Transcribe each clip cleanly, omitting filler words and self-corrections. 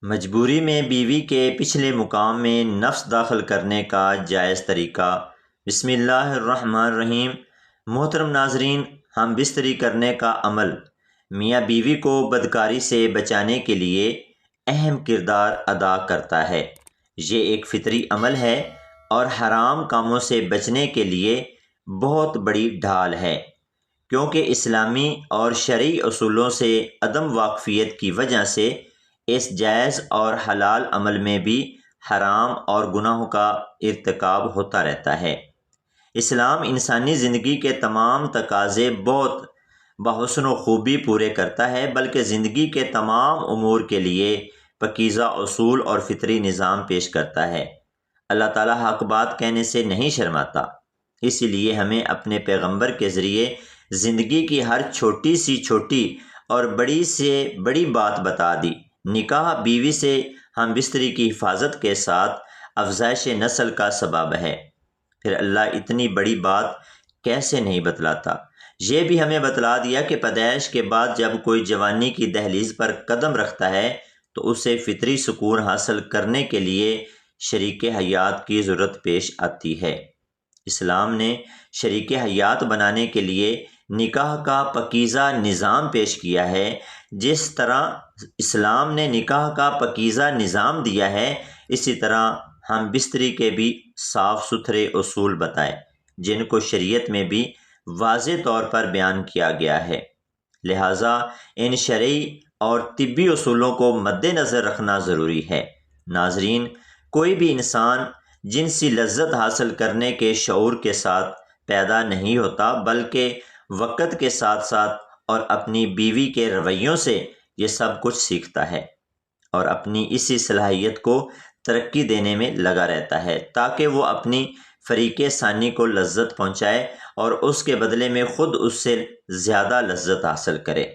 مجبوری میں بیوی کے پچھلے مقام میں نفس داخل کرنے کا جائز طریقہ۔ بسم اللہ الرحمن الرحیم۔ محترم ناظرین، ہم بستری کرنے کا عمل میاں بیوی کو بدکاری سے بچانے کے لیے اہم کردار ادا کرتا ہے۔ یہ ایک فطری عمل ہے اور حرام کاموں سے بچنے کے لیے بہت بڑی ڈھال ہے، کیونکہ اسلامی اور شرعی اصولوں سے عدم واقفیت کی وجہ سے اس جائز اور حلال عمل میں بھی حرام اور گناہوں کا ارتکاب ہوتا رہتا ہے۔ اسلام انسانی زندگی کے تمام تقاضے بہت بحسن و خوبی پورے کرتا ہے، بلکہ زندگی کے تمام امور کے لیے پاکیزہ اصول اور فطری نظام پیش کرتا ہے۔ اللہ تعالیٰ حق بات کہنے سے نہیں شرماتا، اسی لیے ہمیں اپنے پیغمبر کے ذریعے زندگی کی ہر چھوٹی سی چھوٹی اور بڑی سے بڑی بات بتا دی۔ نکاح بیوی سے ہم بستری کی حفاظت کے ساتھ افزائش نسل کا سبب ہے، پھر اللہ اتنی بڑی بات کیسے نہیں بتلاتا۔ یہ بھی ہمیں بتلا دیا کہ پیدائش کے بعد جب کوئی جوانی کی دہلیز پر قدم رکھتا ہے تو اسے فطری سکون حاصل کرنے کے لیے شریک حیات کی ضرورت پیش آتی ہے۔ اسلام نے شریک حیات بنانے کے لیے نکاح کا پاکیزہ نظام پیش کیا ہے۔ جس طرح اسلام نے نکاح کا پاکیزہ نظام دیا ہے، اسی طرح ہم بستری کے بھی صاف ستھرے اصول بتائے، جن کو شریعت میں بھی واضح طور پر بیان کیا گیا ہے۔ لہٰذا ان شرعی اور طبی اصولوں کو مد نظر رکھنا ضروری ہے۔ ناظرین، کوئی بھی انسان جنسی لذت حاصل کرنے کے شعور کے ساتھ پیدا نہیں ہوتا، بلکہ وقت کے ساتھ ساتھ اور اپنی بیوی کے رویوں سے یہ سب کچھ سیکھتا ہے اور اپنی اسی صلاحیت کو ترقی دینے میں لگا رہتا ہے، تاکہ وہ اپنی فریق ثانی کو لذت پہنچائے اور اس کے بدلے میں خود اس سے زیادہ لذت حاصل کرے۔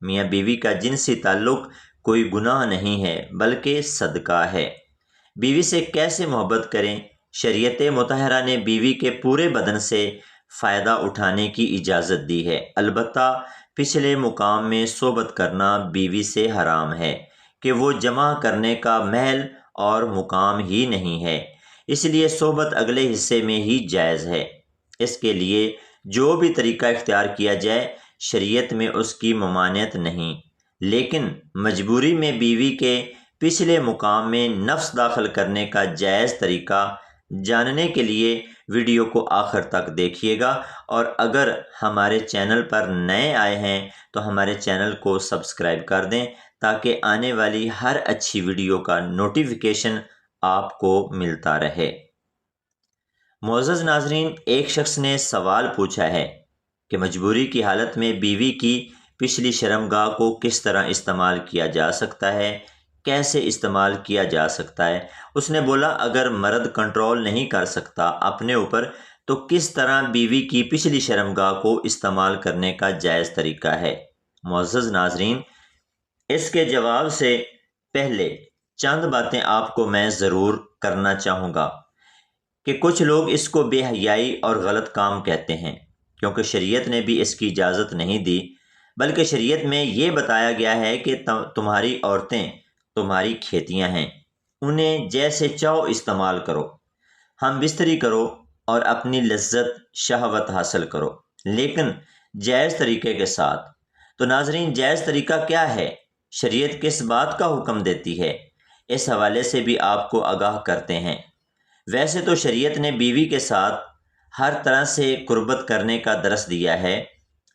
میاں بیوی کا جنسی تعلق کوئی گناہ نہیں ہے، بلکہ صدقہ ہے۔ بیوی سے کیسے محبت کریں؟ شریعت مطہرہ نے بیوی کے پورے بدن سے فائدہ اٹھانے کی اجازت دی ہے، البتہ پچھلے مقام میں صحبت کرنا بیوی سے حرام ہے کہ وہ جمع کرنے کا محل اور مقام ہی نہیں ہے، اس لیے صحبت اگلے حصے میں ہی جائز ہے۔ اس کے لیے جو بھی طریقہ اختیار کیا جائے، شریعت میں اس کی ممانعت نہیں، لیکن مجبوری میں بیوی کے پچھلے مقام میں نفس داخل کرنے کا جائز طریقہ جاننے کے لیے ویڈیو کو آخر تک دیکھیے گا، اور اگر ہمارے چینل پر نئے آئے ہیں تو ہمارے چینل کو سبسکرائب کر دیں تاکہ آنے والی ہر اچھی ویڈیو کا نوٹیفیکیشن آپ کو ملتا رہے۔ معزز ناظرین، ایک شخص نے سوال پوچھا ہے کہ مجبوری کی حالت میں بیوی کی پچھلی شرمگاہ کو کس طرح استعمال کیا جا سکتا ہے، کیسے استعمال کیا جا سکتا ہے؟ اس نے بولا، اگر مرد کنٹرول نہیں کر سکتا اپنے اوپر تو کس طرح بیوی کی پچھلی شرمگاہ کو استعمال کرنے کا جائز طریقہ ہے؟ معزز ناظرین، اس کے جواب سے پہلے چند باتیں آپ کو میں ضرور کرنا چاہوں گا کہ کچھ لوگ اس کو بے حیائی اور غلط کام کہتے ہیں، کیونکہ شریعت نے بھی اس کی اجازت نہیں دی، بلکہ شریعت میں یہ بتایا گیا ہے کہ تمہاری عورتیں تمہاری کھیتیاں ہیں، انہیں جیسے چاہو استعمال کرو، ہم بستری کرو اور اپنی لذت شہوت حاصل کرو، لیکن جائز طریقے کے ساتھ۔ تو ناظرین، جائز طریقہ کیا ہے؟ شریعت کس بات کا حکم دیتی ہے؟ اس حوالے سے بھی آپ کو آگاہ کرتے ہیں۔ ویسے تو شریعت نے بیوی کے ساتھ ہر طرح سے قربت کرنے کا درس دیا ہے،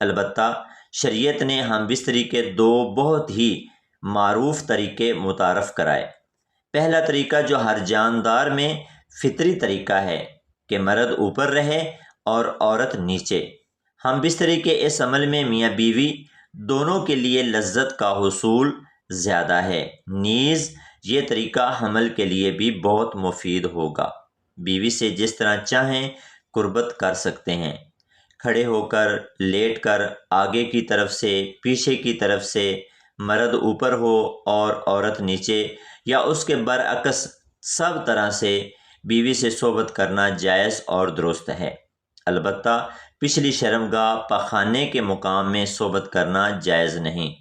البتہ شریعت نے ہم بستری کے دو بہت ہی معروف طریقے متعارف کرائے۔ پہلا طریقہ جو ہر جاندار میں فطری طریقہ ہے کہ مرد اوپر رہے اور عورت نیچے۔ ہم بستری کے اس عمل میں میاں بیوی دونوں کے لیے لذت کا حصول زیادہ ہے، نیز یہ طریقہ حمل کے لیے بھی بہت مفید ہوگا۔ بیوی سے جس طرح چاہیں قربت کر سکتے ہیں، کھڑے ہو کر، لیٹ کر، آگے کی طرف سے، پیچھے کی طرف سے، مرد اوپر ہو اور عورت نیچے، یا اس کے برعکس، سب طرح سے بیوی سے صحبت کرنا جائز اور درست ہے۔ البتہ پچھلی شرمگاہ پخانے کے مقام میں صحبت کرنا جائز نہیں۔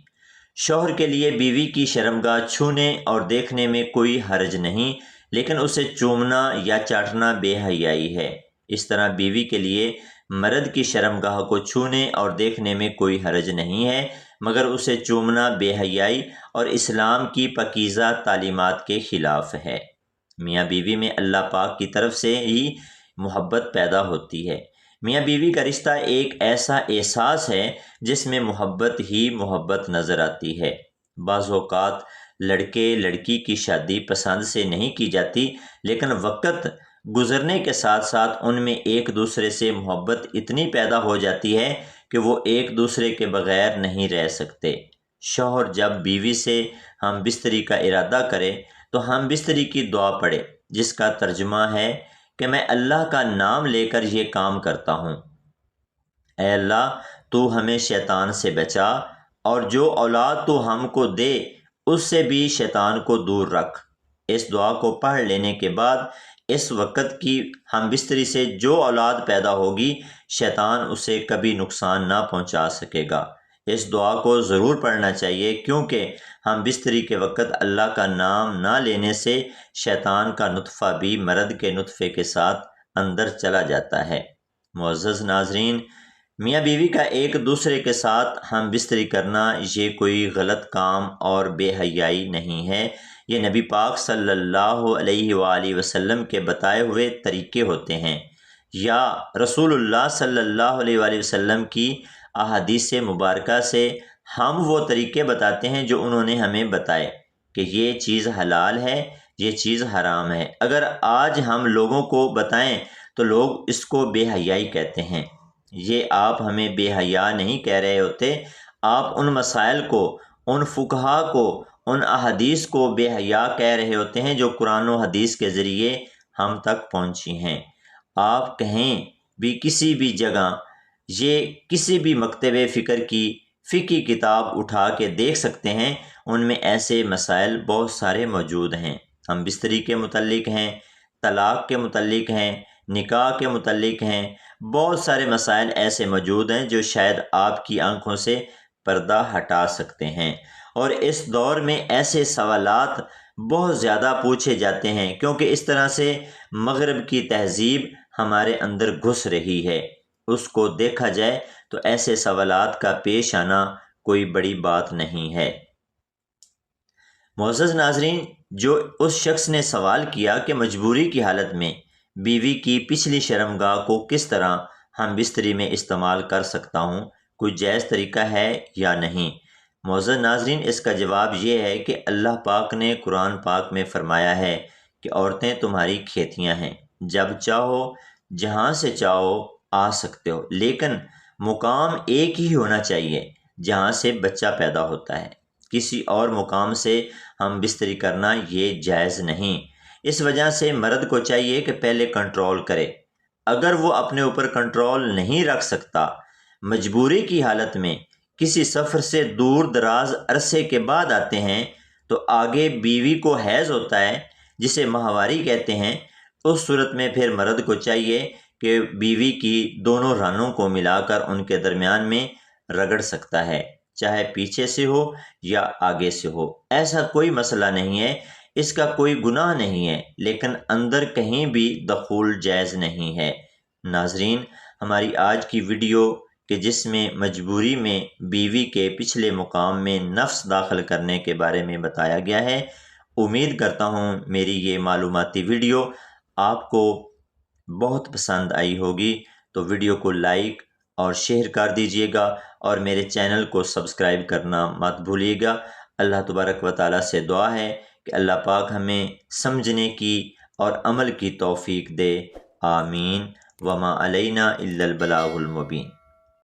شوہر کے لیے بیوی کی شرمگاہ چھونے اور دیکھنے میں کوئی حرج نہیں، لیکن اسے چومنا یا چاٹنا بے حیائی ہے۔ اس طرح بیوی کے لیے مرد کی شرمگاہ کو چھونے اور دیکھنے میں کوئی حرج نہیں ہے، مگر اسے چومنا بے حیائی اور اسلام کی پاکیزہ تعلیمات کے خلاف ہے۔ میاں بیوی میں اللہ پاک کی طرف سے ہی محبت پیدا ہوتی ہے۔ میاں بیوی کا رشتہ ایک ایسا احساس ہے جس میں محبت ہی محبت نظر آتی ہے۔ بعض اوقات لڑکے لڑکی کی شادی پسند سے نہیں کی جاتی، لیکن وقت گزرنے کے ساتھ ساتھ ان میں ایک دوسرے سے محبت اتنی پیدا ہو جاتی ہے کہ وہ ایک دوسرے کے بغیر نہیں رہ سکتے۔ شوہر جب بیوی سے ہم بستری کا ارادہ کرے تو ہم بستری کی دعا پڑھے، جس کا ترجمہ ہے کہ میں اللہ کا نام لے کر یہ کام کرتا ہوں۔ اے اللہ، تو ہمیں شیطان سے بچا، اور جو اولاد تو ہم کو دے اس سے بھی شیطان کو دور رکھ۔ اس دعا کو پڑھ لینے کے بعد اس وقت کی ہم بستری سے جو اولاد پیدا ہوگی، شیطان اسے کبھی نقصان نہ پہنچا سکے گا۔ اس دعا کو ضرور پڑھنا چاہیے، کیونکہ ہم بستری کے وقت اللہ کا نام نہ لینے سے شیطان کا نطفہ بھی مرد کے نطفے کے ساتھ اندر چلا جاتا ہے۔ معزز ناظرین، میاں بیوی کا ایک دوسرے کے ساتھ ہم بستری کرنا یہ کوئی غلط کام اور بے حیائی نہیں ہے، یہ نبی پاک صلی اللہ علیہ وآلہ وسلم کے بتائے ہوئے طریقے ہوتے ہیں، یا رسول اللہ صلی اللہ علیہ وآلہ وسلم کی احادیث مبارکہ سے ہم وہ طریقے بتاتے ہیں جو انہوں نے ہمیں بتائے کہ یہ چیز حلال ہے، یہ چیز حرام ہے۔ اگر آج ہم لوگوں کو بتائیں تو لوگ اس کو بے حیائی کہتے ہیں۔ یہ آپ ہمیں بے حیا نہیں کہہ رہے ہوتے، آپ ان مسائل کو، ان فقہا کو، ان احادیث کو بے حیا کہہ رہے ہوتے ہیں جو قرآن و حدیث کے ذریعے ہم تک پہنچی ہیں۔ آپ کہیں بھی کسی بھی جگہ، یہ کسی بھی مکتب فکر کی فقہی کتاب اٹھا کے دیکھ سکتے ہیں، ان میں ایسے مسائل بہت سارے موجود ہیں۔ ہم بستری کے متعلق ہیں، طلاق کے متعلق ہیں، نکاح کے متعلق ہیں، بہت سارے مسائل ایسے موجود ہیں جو شاید آپ کی آنکھوں سے پردہ ہٹا سکتے ہیں۔ اور اس دور میں ایسے سوالات بہت زیادہ پوچھے جاتے ہیں، کیونکہ اس طرح سے مغرب کی تہذیب ہمارے اندر گھس رہی ہے۔ اس کو دیکھا جائے تو ایسے سوالات کا پیش آنا کوئی بڑی بات نہیں ہے۔ معزز ناظرین، جو اس شخص نے سوال کیا کہ مجبوری کی حالت میں بیوی کی پچھلی شرمگاہ کو کس طرح ہم بستری میں استعمال کر سکتا ہوں، کوئی جائز طریقہ ہے یا نہیں؟ معزز ناظرین، اس کا جواب یہ ہے کہ اللہ پاک نے قرآن پاک میں فرمایا ہے کہ عورتیں تمہاری کھیتیاں ہیں، جب چاہو جہاں سے چاہو آ سکتے ہو، لیکن مقام ایک ہی ہونا چاہیے جہاں سے بچہ پیدا ہوتا ہے۔ کسی اور مقام سے ہم بستری کرنا یہ جائز نہیں۔ اس وجہ سے مرد کو چاہیے کہ پہلے کنٹرول کرے۔ اگر وہ اپنے اوپر کنٹرول نہیں رکھ سکتا، مجبوری کی حالت میں کسی سفر سے دور دراز عرصے کے بعد آتے ہیں، تو آگے بیوی کو حیض ہوتا ہے جسے ماہواری کہتے ہیں، اس صورت میں پھر مرد کو چاہیے کہ بیوی کی دونوں رانوں کو ملا کر ان کے درمیان میں رگڑ سکتا ہے، چاہے پیچھے سے ہو یا آگے سے ہو۔ ایسا کوئی مسئلہ نہیں ہے، اس کا کوئی گناہ نہیں ہے، لیکن اندر کہیں بھی دخول جائز نہیں ہے۔ ناظرین، ہماری آج کی ویڈیو کہ جس میں مجبوری میں بیوی کے پچھلے مقام میں نفس داخل کرنے کے بارے میں بتایا گیا ہے، امید کرتا ہوں میری یہ معلوماتی ویڈیو آپ کو بہت پسند آئی ہوگی، تو ویڈیو کو لائک اور شیئر کر دیجئے گا، اور میرے چینل کو سبسکرائب کرنا مت بھولیے گا۔ اللہ تبارک و تعالیٰ سے دعا ہے کہ اللہ پاک ہمیں سمجھنے کی اور عمل کی توفیق دے، آمین۔ وما علینا الا البلاغ المبین۔